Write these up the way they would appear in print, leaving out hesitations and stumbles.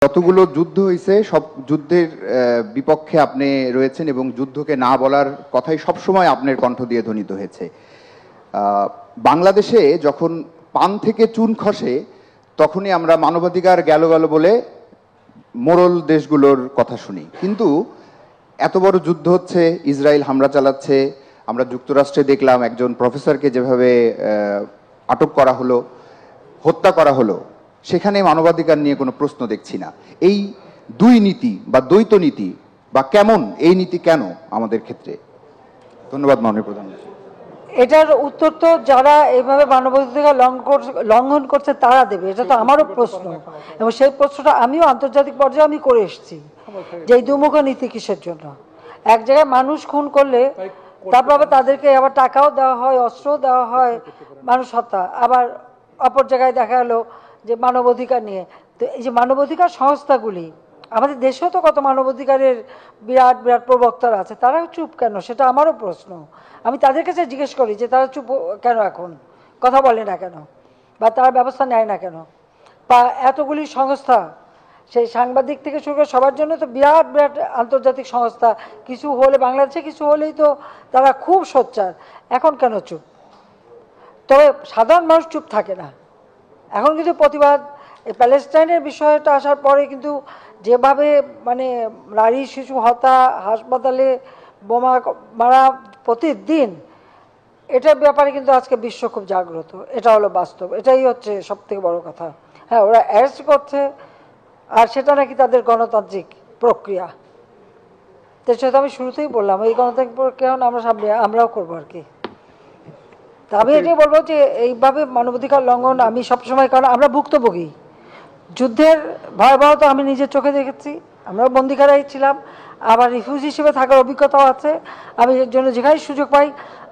যতগুলো যুদ্ধ হয়েছে সব যুদ্ধের বিপক্ষে আপনি রয়েছেন এবং যুদ্ধকে না বলার কথাই সবসময় আপনার কণ্ঠ দিয়ে ধ্বনিত হয়েছে। বাংলাদেশে যখন পান থেকে চুন খসে তখনই আমরা মানবাধিকার গেল গেল বলে মোড়ল দেশগুলোর কথা শুনি, কিন্তু এত বড় যুদ্ধ হচ্ছে, ইসরায়েল হামলা চালাচ্ছে, আমরা যুক্তরাষ্ট্রে দেখলাম একজন প্রফেসরকে যেভাবে আটক করা হলো, হত্যা করা হলো, সেখানে মানবাধিকার নিয়ে কোনো প্রশ্ন দেখছি না। এই দুই নীতি বা দ্বৈত নীতি বা কেমন এই নীতি কেন আমাদের ক্ষেত্রে? ধন্যবাদ মাননীয় প্রধানমন্ত্রী। এটার উত্তর তো যারা এইভাবে মানবাধিকার লঙ্ঘন করছে তারা দেবে, এটা তো আমারও প্রশ্ন, এবং সেই প্রশ্নটা আমিও আন্তর্জাতিক পর্যায়ে আমি করে এসেছি যে এই দুমুখ নীতি কিসের জন্য। এক জায়গায় মানুষ খুন করলে তারপর আবার তাদেরকে আবার টাকাও দেওয়া হয়, অস্ত্রও দেওয়া হয়, মানুষ হত্যা, আবার অপর জায়গায় দেখা গেলো যে মানবাধিকার নিয়ে। তো এই যে মানবাধিকার সংস্থাগুলি, আমাদের দেশেও তো কত মানবাধিকারের বিরাট বিরাট প্রবক্তারা আছে, তারাও চুপ কেন, সেটা আমারও প্রশ্ন। আমি তাদের কাছে জিজ্ঞেস করি যে তারা চুপ কেন, এখন কথা বলে না কেন, বা তারা ব্যবস্থা নেয় না কেন। বা এতগুলি সংস্থা, সেই সাংবাদিক থেকে শুরু করে সবার জন্য তো বিরাট বিরাট আন্তর্জাতিক সংস্থা, কিছু হলে বাংলাদেশে কিছু হলেই তো তারা খুব সোচ্চার, এখন কেন চুপ? তবে সাধারণ মানুষ চুপ থাকে না। এখন কিন্তু প্রতিবাদ, এই প্যালেস্টাইনের বিষয়টা আসার পরে কিন্তু যেভাবে মানে নারী শিশু হত্যা, হাসপাতালে বোমা মারা প্রতিদিন, এটার ব্যাপারে কিন্তু আজকে বিশ্ব খুব জাগ্রত, এটা হলো বাস্তব, এটাই হচ্ছে সব থেকে বড় কথা। হ্যাঁ, ওরা অ্যারেস্ট করছে, আর সেটা নাকি তাদের গণতান্ত্রিক প্রক্রিয়া। তো সেটা আমি শুরুতেই বললাম, এই গণতান্ত্রিক প্রক্রিয়া আমরা সামনে আমরাও করবো আর কি। তা আমি এটাই বলবো যে এইভাবে মানবাধিকার লঙ্ঘন আমি সবসময়, কারণ আমরা ভুক্তভোগী, যুদ্ধের ভয়াবহতা আমি নিজের চোখে দেখেছি, আমরাও বন্দিখানায় ছিলাম, আবার রিফিউজি হিসেবে থাকার অভিজ্ঞতাও আছে। আমি এর জন্য যেখানে সুযোগ পাই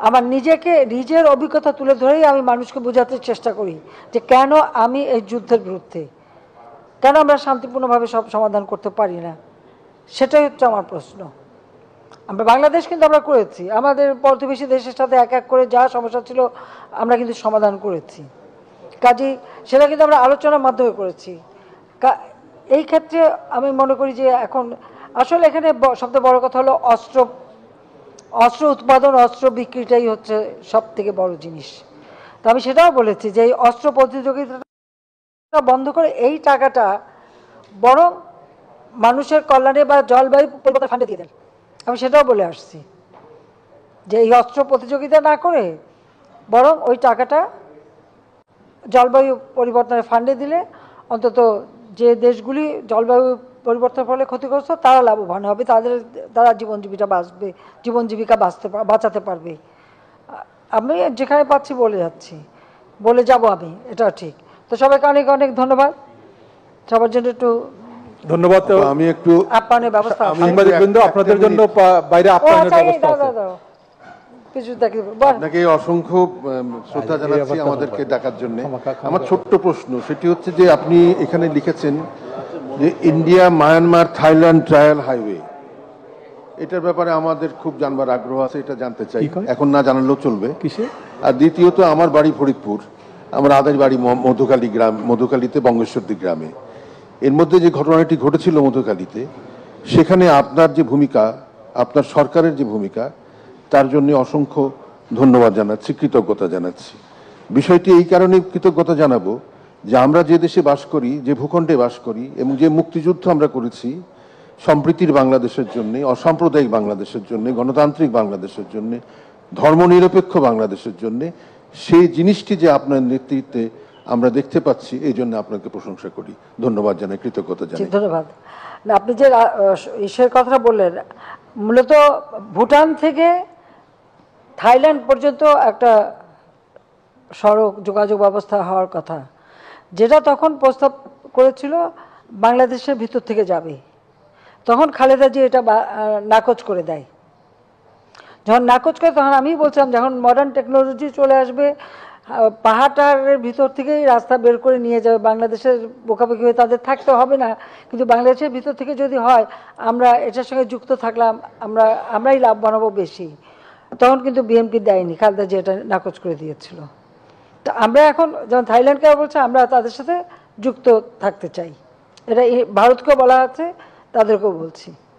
আমার নিজের অভিজ্ঞতা তুলে ধরেই আমি মানুষকে বোঝাতে চেষ্টা করি যে কেন আমি এই যুদ্ধের বিরুদ্ধে, কেন আমরা শান্তিপূর্ণভাবে সব সমাধান করতে পারি না, সেটাই হচ্ছে আমার প্রশ্ন। আমরা বাংলাদেশ কিন্তু আমরা করেছি, আমাদের প্রতিবেশী দেশের সাথে এক এক করে যা সমস্যা ছিল আমরা কিন্তু সমাধান করেছি, কাজেই সেটা কিন্তু আমরা আলোচনার মাধ্যমে করেছি। এই ক্ষেত্রে আমি মনে করি যে এখন আসলে এখানে সবচেয়ে বড় কথা হলো অস্ত্র উৎপাদন, অস্ত্র বিক্রিটাই হচ্ছে সব থেকে বড় জিনিস। তো আমি সেটাও বলেছি যে এই অস্ত্র প্রতিযোগিতা বন্ধ করে এই টাকাটা বরং মানুষের কল্যাণে বা জলবায়ু পরিবর্তন ফান্ডে দিয়ে দেন। আমি সেটাও বলে আসছি যে এই অস্ত্র প্রতিযোগিতা না করে বরং ওই টাকাটা জলবায়ু পরিবর্তনের ফান্ডে দিলে অন্তত যে দেশগুলি জলবায়ু পরিবর্তনের ফলে ক্ষতিগ্রস্ত তারা লাভবান হবে, তারা জীবন জীবিকা বাঁচাতে পারবে। আমি যেখানে পাচ্ছি বলে যাচ্ছি, বলে যাব আমি, এটা ঠিক। তো সবাইকে অনেক অনেক ধন্যবাদ, সবার জন্য একটু ধন্যবাদ। আমি একটু আপ্যায়নের ব্যবস্থা, সাংবাদিকবৃন্দ আপনাদের জন্য বাইরে আপ্যায়নের ব্যবস্থা আছে। আপনাকে অসংখ্য শ্রদ্ধা জানাচ্ছি আমাদেরকে ডাকার জন্য। আমার ছোট্ট প্রশ্ন সেটি হচ্ছে যে আপনি এখানে লিখেছেন যে India Myanmar Thailand trial highway, এটার ব্যাপারে আমাদের খুব জানবার আগ্রহ আছে, এটা জানতে চাই, এখন না জানালেও চলবে। আর দ্বিতীয়ত আমার বাড়ি ফরিদপুর, আমার আদার বাড়ি মধুখালীতে বঙ্গেশ্বরদী গ্রামে। এর মধ্যে যে ঘটনাটি ঘটেছিল মধুখালীতে, সেখানে আপনার যে ভূমিকা, আপনার সরকারের যে ভূমিকা, তার জন্য অসংখ্য ধন্যবাদ জানাচ্ছি, কৃতজ্ঞতা জানাচ্ছি। বিষয়টি এই কারণে কৃতজ্ঞতা জানাবো যে আমরা যে দেশে বাস করি, যে ভূখণ্ডে বাস করি এবং যে মুক্তিযুদ্ধ আমরা করেছি সম্প্রীতির বাংলাদেশের জন্য, অসাম্প্রদায়িক বাংলাদেশের জন্য, গণতান্ত্রিক বাংলাদেশের জন্য, ধর্মনিরপেক্ষ বাংলাদেশের জন্য, সেই জিনিসটি যে আপনার নেতৃত্বে আমরা দেখতে পাচ্ছি, এই জন্য আপনাকে প্রশংসা করি, ধন্যবাদ জানাই, কৃতজ্ঞতা জানাই। ধন্যবাদ। আপনি যে ঈশ্বরের কথাটা বললেন, মূলত ভুটান থেকে থাইল্যান্ড পর্যন্ত একটা সড়ক যোগাযোগ ব্যবস্থা হওয়ার কথা, যেটা তখন প্রস্তাব করেছিল বাংলাদেশের ভিতর থেকে যাবে, তখন খালেদা জি এটা নাকচ করে দেয়। যখন নাকচ করে তখন আমি বলছিলাম যখন মডার্ন টেকনোলজি চলে আসবে, পাহাড়ের ভিতর থেকেই রাস্তা বের করে নিয়ে যাবে, বাংলাদেশের বোকাবোকি হয়ে তাদের থাকতে হবে না, কিন্তু বাংলাদেশের ভিতর থেকে যদি হয় আমরা এটার সঙ্গে যুক্ত থাকলাম, আমরাই লাভবান হব বেশি। তখন কিন্তু বিএনপি দেয়নি, খালেদা জি এটা নাকচ করে দিয়েছিল। তো আমরা এখন যখন থাইল্যান্ডকে বলছে আমরা তাদের সাথে যুক্ত থাকতে চাই, এটা ভারতকেও বলা আছে, তাদেরকেও বলছি।